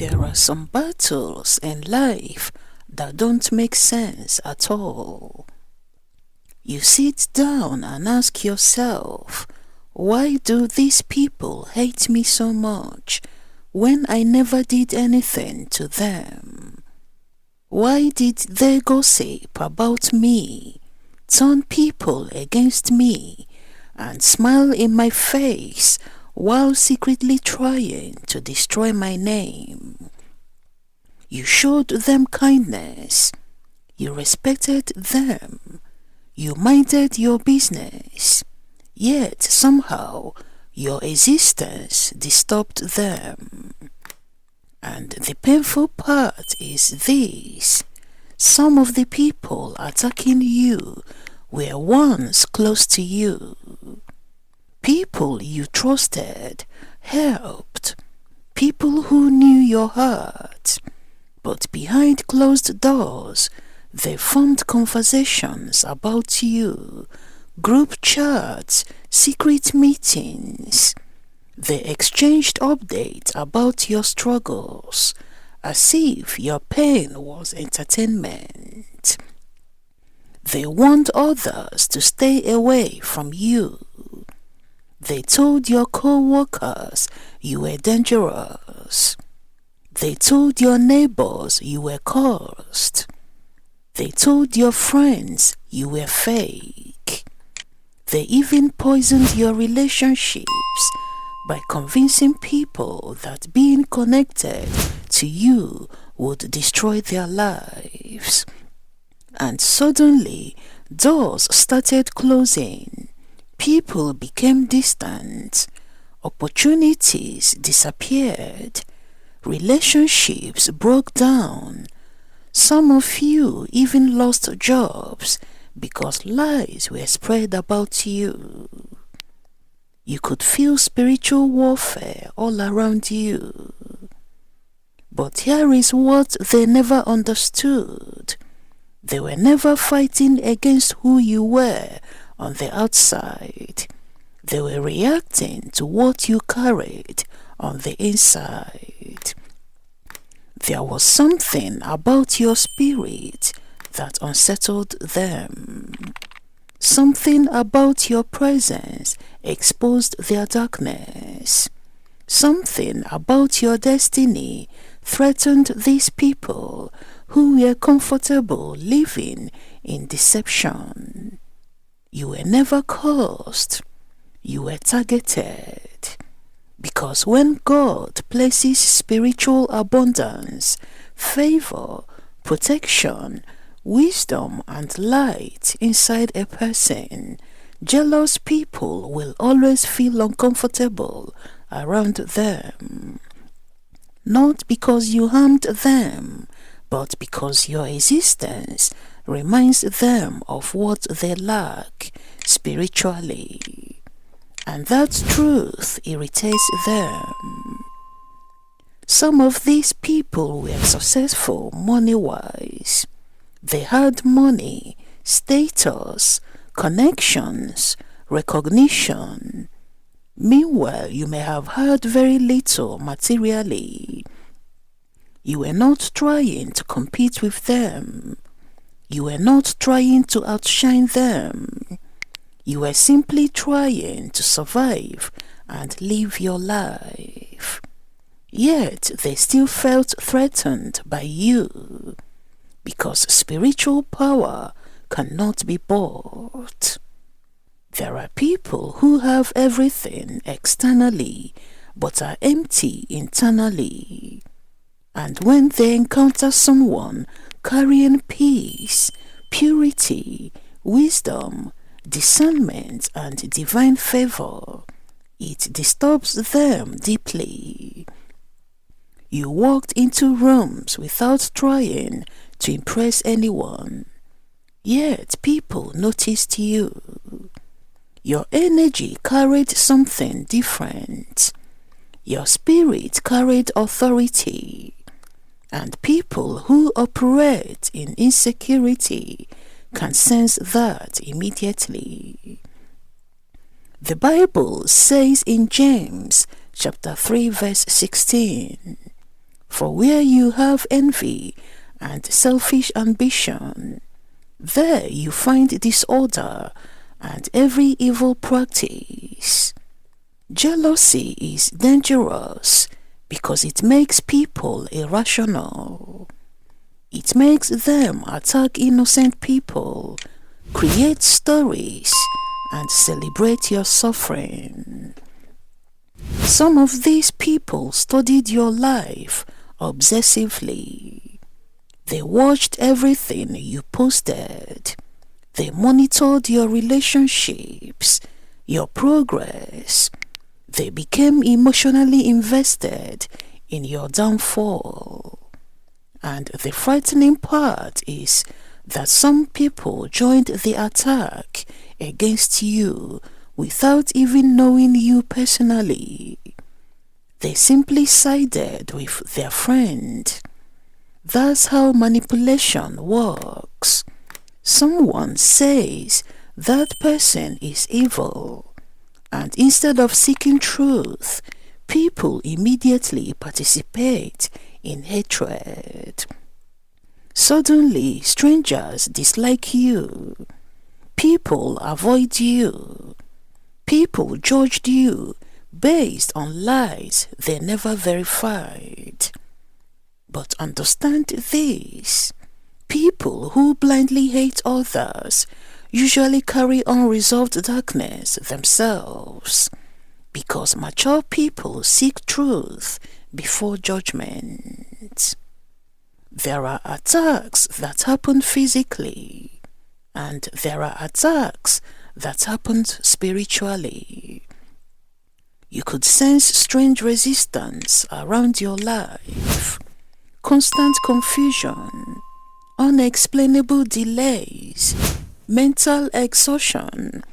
There are some battles in life that don't make sense at all. You sit down and ask yourself, why do these people hate me so much when I never did anything to them? Why did they gossip about me, turn people against me, and smile in my face while secretly trying to destroy my name? You showed them kindness, you respected them, you minded your business, yet somehow your existence disturbed them. And the painful part is this: some of the people attacking you were once close to you. People you trusted, helped, people who knew your heart. But behind closed doors, they formed conversations about you, group chats, secret meetings. They exchanged updates about your struggles, as if your pain was entertainment. They warned others to stay away from you. They told your co-workers you were dangerous. They told your neighbors you were cursed. They told your friends you were fake. They even poisoned your relationships by convincing people that being connected to you would destroy their lives. And suddenly, doors started closing. People became distant. Opportunities disappeared. Relationships broke down. Some of you even lost jobs because lies were spread about you. You could feel spiritual warfare all around you. But here is what they never understood. They were never fighting against who you were on the outside. They were reacting to what you carried on the inside. There was something about your spirit that unsettled them. Something about your presence exposed their darkness. Something about your destiny threatened these people who were comfortable living in deception. You were never cursed. You were targeted. Because when God places spiritual abundance, favor, protection, wisdom and light inside a person, jealous people will always feel uncomfortable around them. Not because you harmed them, but because your existence reminds them of what they lack spiritually. And that truth irritates them. Some of these people were successful money-wise. They had money, status, connections, recognition. Meanwhile, you may have had very little materially. You were not trying to compete with them. You were not trying to outshine them. You were simply trying to survive and live your life. Yet they still felt threatened by you, because spiritual power cannot be bought. There are people who have everything externally but are empty internally. And when they encounter someone carrying peace, purity, wisdom, discernment and divine favor, it disturbs them deeply. You walked into rooms without trying to impress anyone, yet people noticed you. Your energy carried something different. Your spirit carried authority. And people who operate in insecurity can sense that immediately. The Bible says in James chapter 3 verse 16, For where you have envy and selfish ambition, there you find disorder and every evil practice. Jealousy is dangerous because it makes people irrational. It makes them attack innocent people, create stories, and celebrate your suffering. Some of these people studied your life obsessively. They watched everything you posted. They monitored your relationships, your progress. They became emotionally invested in your downfall. And the frightening part is that some people joined the attack against you without even knowing you personally. They simply sided with their friend. That's how manipulation works. Someone says that person is evil, and instead of seeking truth, people immediately participate in hatred. Suddenly, strangers dislike you. People avoid you. People judged you based on lies they never verified. But understand this: people who blindly hate others usually carry unresolved darkness themselves, because mature people seek truth before judgment. There are attacks that happen physically, and there are attacks that happen spiritually. You could sense strange resistance around your life, constant confusion, unexplainable delays, mental exhaustion,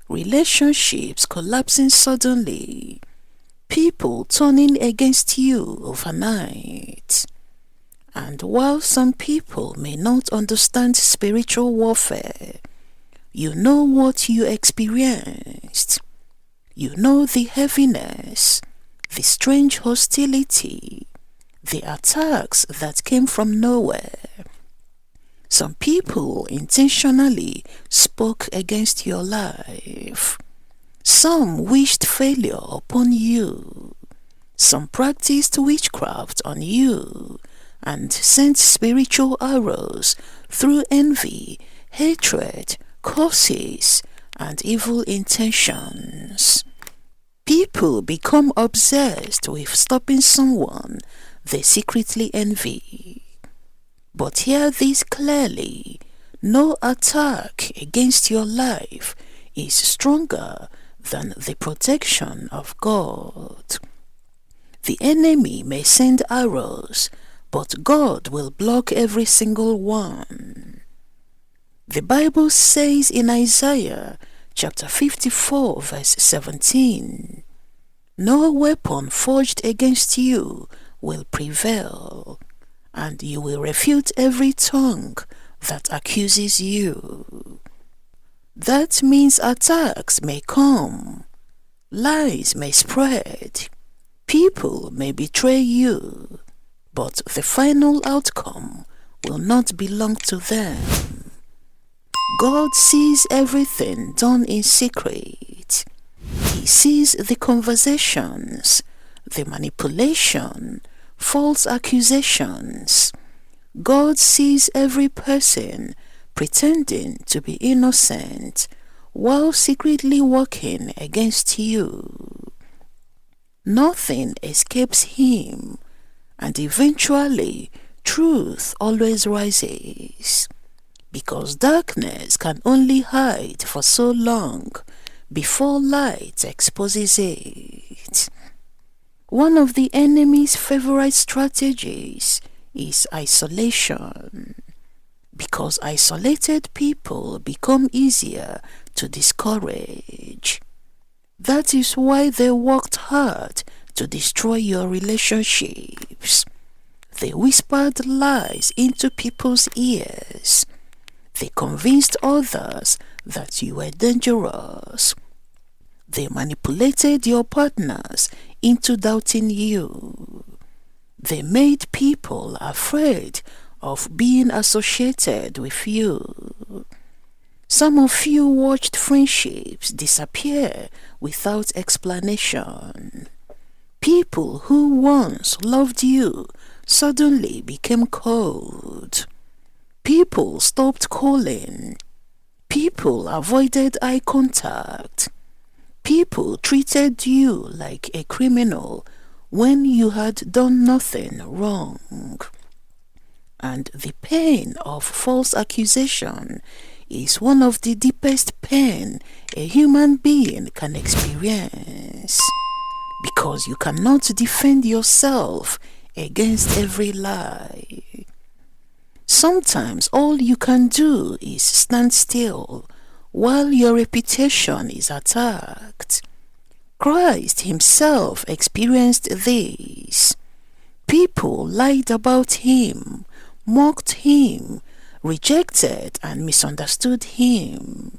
relationships collapsing suddenly, people turning against you overnight. And while some people may not understand spiritual warfare, you know what you experienced. You know the heaviness, the strange hostility, the attacks that came from nowhere. Some people intentionally spoke against your life. Some wished failure upon you. Some practiced witchcraft on you and sent spiritual arrows through envy, hatred, curses, and evil intentions. People become obsessed with stopping someone they secretly envy. But hear this clearly: no attack against your life is stronger than the protection of God. The enemy may send arrows, but God will block every single one. The Bible says in Isaiah chapter 54 verse 17, "No weapon forged against you will prevail, and you will refute every tongue that accuses you." That means attacks may come, lies may spread, people may betray you, but the final outcome will not belong to them. God sees everything done in secret. He sees the conversations, the manipulation, false accusations. God sees every person pretending to be innocent while secretly working against you. Nothing escapes him, and eventually truth always rises, because darkness can only hide for so long before light exposes it. One of the enemy's favorite strategies is isolation, because isolated people become easier to discourage. That is why they worked hard to destroy your relationships. They whispered lies into people's ears. They convinced others that you were dangerous. They manipulated your partners into doubting you. They made people afraid of being associated with you. Some of you watched friendships disappear without explanation. People who once loved you suddenly became cold. People stopped calling. People avoided eye contact. People treated you like a criminal when you had done nothing wrong. And the pain of false accusation is one of the deepest pain a human being can experience, because you cannot defend yourself against every lie. Sometimes all you can do is stand still while your reputation is attacked. Christ himself experienced this. People lied about him, mocked him, rejected and misunderstood him.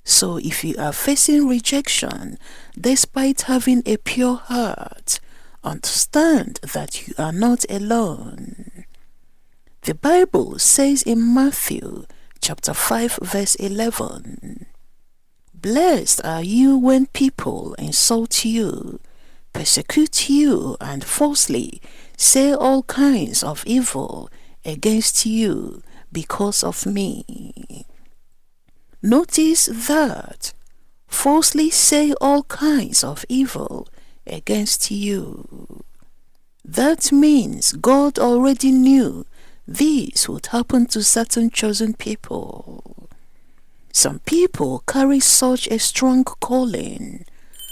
So if you are facing rejection despite having a pure heart, understand that you are not alone. The Bible says in Matthew chapter 5 verse 11, "Blessed are you when people insult you, persecute you, and falsely say all kinds of evil against you because of me." Notice that, falsely say all kinds of evil against you. That means God already knew this would happen to certain chosen people. Some people carry such a strong calling,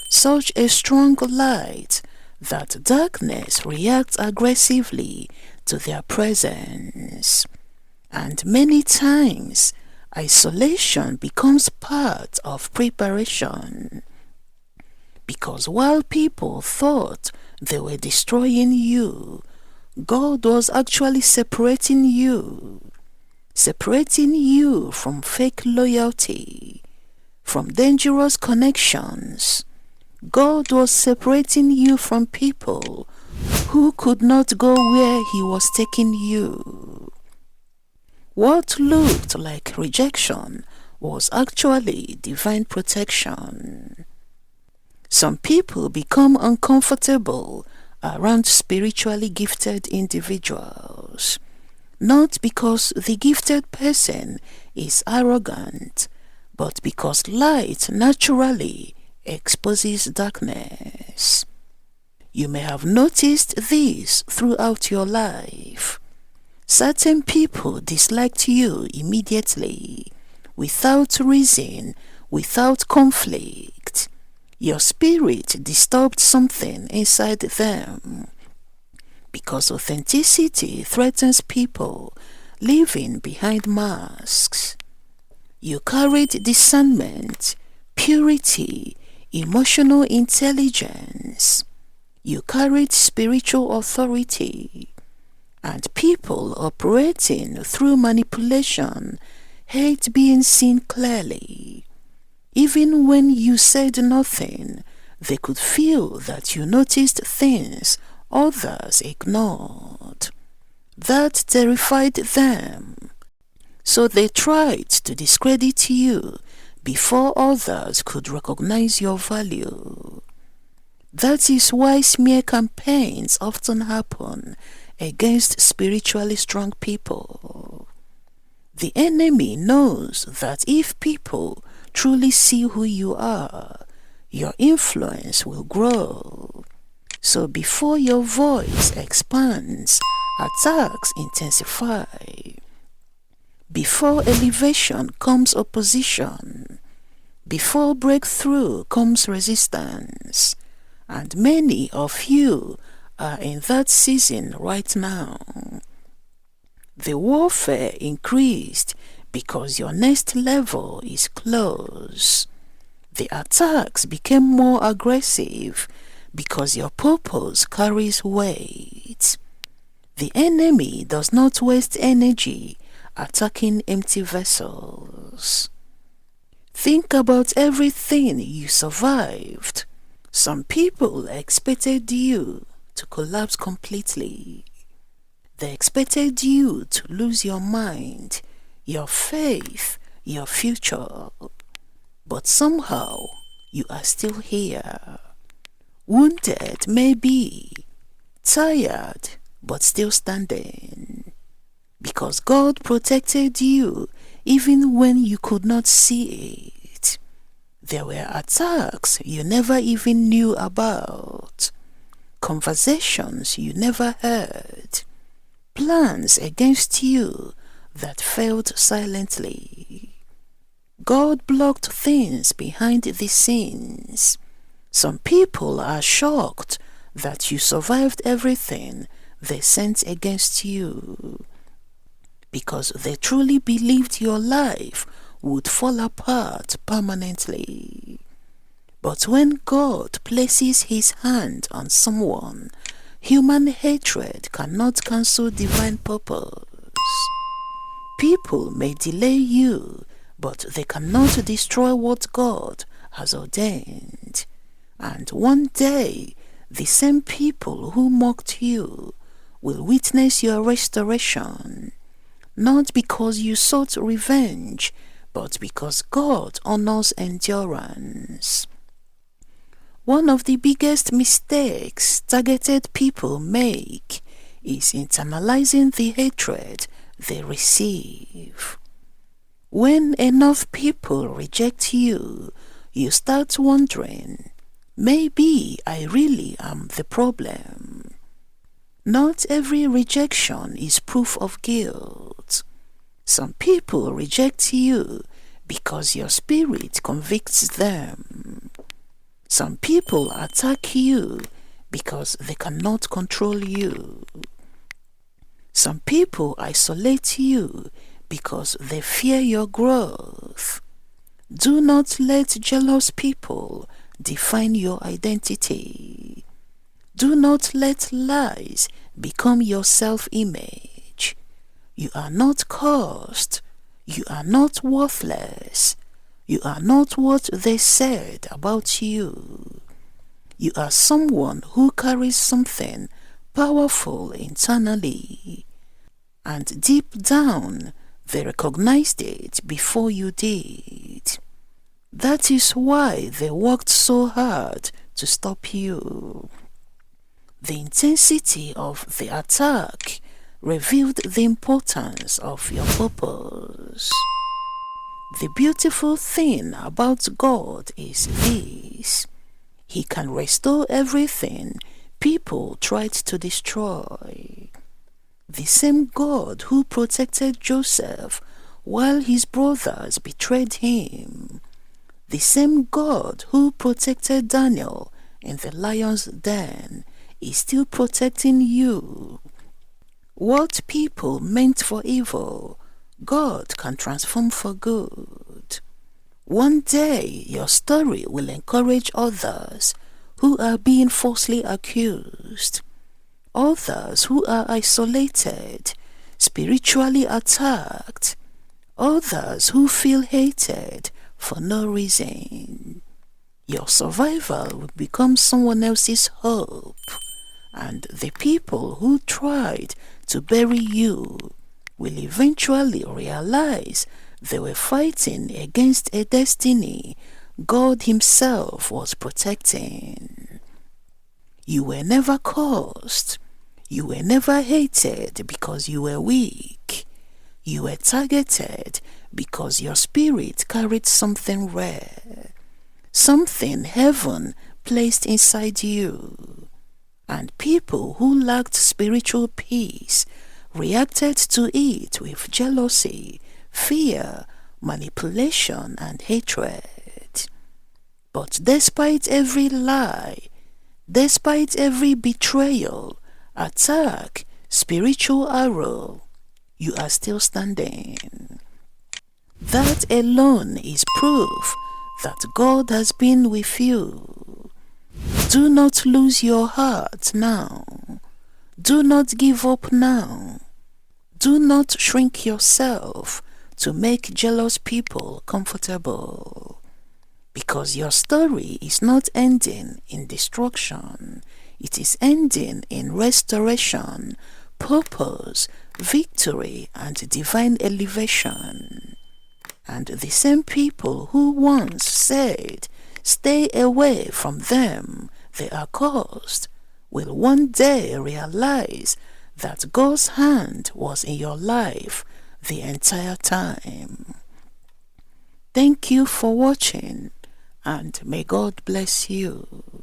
such a strong light, that darkness reacts aggressively to their presence. And many times, isolation becomes part of preparation. Because while people thought they were destroying you, God was actually separating you from fake loyalty, from dangerous connections. God was separating you from people who could not go where he was taking you. What looked like rejection was actually divine protection. Some people become uncomfortable around spiritually gifted individuals, not because the gifted person is arrogant, but because light naturally exposes darkness. You may have noticed this throughout your life. Certain people disliked you immediately, without reason, without conflict. Your spirit disturbed something inside them, because authenticity threatens people living behind masks. You carried discernment, purity, emotional intelligence. You carried spiritual authority. And people operating through manipulation hate being seen clearly. Even when you said nothing, they could feel that you noticed things others ignored. That terrified them. So they tried to discredit you before others could recognize your value. That is why smear campaigns often happen against spiritually strong people. The enemy knows that if people truly see who you are, your influence will grow. So before your voice expands, attacks intensify. Before elevation comes opposition. Before breakthrough comes resistance. And many of you are in that season right now. The warfare increased because your next level is close. The attacks became more aggressive because your purpose carries weight. The enemy does not waste energy attacking empty vessels. Think about everything you survived. Some people expected you to collapse completely. They expected you to lose your mind, your faith, your future. But somehow, you are still here. Wounded, maybe. Tired, but still standing. Because God protected you even when you could not see it. There were attacks you never even knew about. Conversations you never heard. Plans against you that failed silently. God blocked things behind the scenes. Some people are shocked that you survived everything they sent against you, because they truly believed your life would fall apart permanently. But when God places his hand on someone, human hatred cannot cancel divine purpose. People may delay you, but they cannot destroy what God has ordained. And one day, the same people who mocked you will witness your restoration, not because you sought revenge, but because God honors endurance. One of the biggest mistakes targeted people make is internalizing the hatred they receive. When enough people reject you, you start wondering, maybe I really am the problem. Not every rejection is proof of guilt. Some people reject you because your spirit convicts them. Some people attack you because they cannot control you. Some people isolate you because they fear your growth. Do not let jealous people define your identity. Do not let lies become your self-image. You are not cursed. You are not worthless. You are not what they said about you. You are someone who carries something powerful internally. And deep down, they recognized it before you did. That is why they worked so hard to stop you. The intensity of the attack revealed the importance of your purpose. The beautiful thing about God is this: He can restore everything people tried to destroy. The same God who protected Joseph while his brothers betrayed him. The same God who protected Daniel in the lion's den is still protecting you. What people meant for evil, God can transform for good. One day, your story will encourage others who are being falsely accused, others who are isolated, spiritually attacked, others who feel hated for no reason. Your survival will become someone else's hope, and the people who tried to bury you will eventually realize they were fighting against a destiny God Himself was protecting. You were never cursed. You were never hated because you were weak. You were targeted because your spirit carried something rare, something heaven placed inside you. And people who lacked spiritual peace reacted to it with jealousy, fear, manipulation, and hatred. But despite every lie, despite every betrayal, attack, spiritual arrow, you are still standing. That alone is proof that God has been with you. Do not lose your heart now. Do not give up now. Do not shrink yourself to make jealous people comfortable. Because your story is not ending in destruction. it is ending in restoration, purpose, victory, and divine elevation. And the same people who once said, "Stay away from them, they are cursed," will one day realize that God's hand was in your life the entire time. Thank you for watching, and may God bless you.